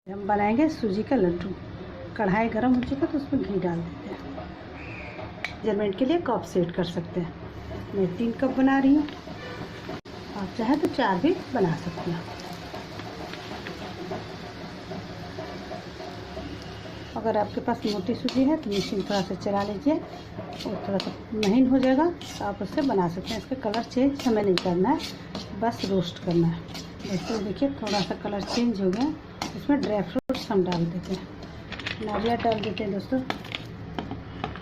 हम बनाएंगे सूजी का लड्डू। कढ़ाई गर्म हो चुका तो उसमें घी डाल देते हैं। मेजरमेंट के लिए कप सेट कर सकते हैं। मैं 3 कप बना रही हूँ, आप चाहे तो 4 भी बना सकते हैं। अगर आपके पास मोटी सूजी है तो मशीन थोड़ा सा चला लीजिए, वो थोड़ा सा महीन हो जाएगा तो आप उससे बना सकते हैं। इसका कलर चेंज हमें नहीं करना है, बस रोस्ट करना है। जैसे देखिए थोड़ा सा कलर चेंज हो गया, इसमें ड्राई फ्रूट्स हम डाल देते हैं। नारियल डाल देते हैं दोस्तों,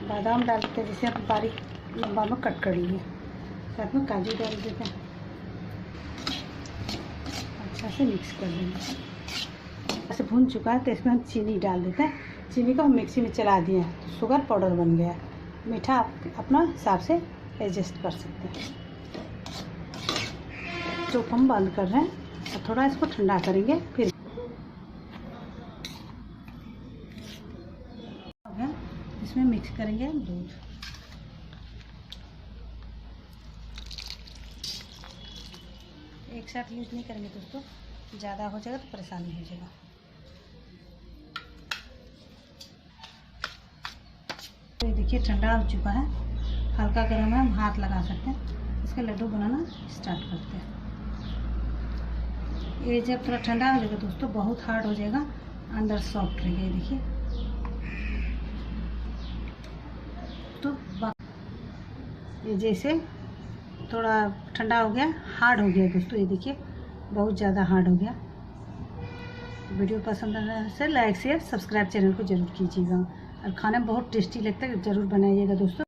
बादाम डाल देते हैं, जिसे हम बारीक लंबा में कट कर लिए। साथ में काजू डाल देते हैं, अच्छा से मिक्स कर देंगे। ऐसे भून चुका है तो इसमें हम चीनी डाल देते हैं। चीनी को हम मिक्सी में चला दिए हैं तो शुगर पाउडर बन गया है। मीठा आप अपना हिसाब से एडजस्ट कर सकते हैं। तो हम बंद कर रहे हैं और थोड़ा इसको ठंडा करेंगे। फिर इसमें मिक्स करेंगे दूध। एक साथ यूज नहीं करेंगे दोस्तों, ज़्यादा हो जाएगा तो परेशानी हो जाएगा। तो ये देखिए ठंडा हो चुका है, हल्का गर्म है, हम हाथ लगा सकते हैं। इसका लड्डू बनाना स्टार्ट करते हैं। ये जब थोड़ा ठंडा हो जाएगा दोस्तों, बहुत हार्ड हो जाएगा, अंदर सॉफ्ट रहेगा। ये देखिए तो ये जैसे थोड़ा ठंडा हो गया, हार्ड हो गया दोस्तों। ये देखिए बहुत ज़्यादा हार्ड हो गया। वीडियो पसंद आने से लाइक शेयर सब्सक्राइब चैनल को ज़रूर कीजिएगा, और खाने में बहुत टेस्टी लगता है, ज़रूर बनाइएगा दोस्तों।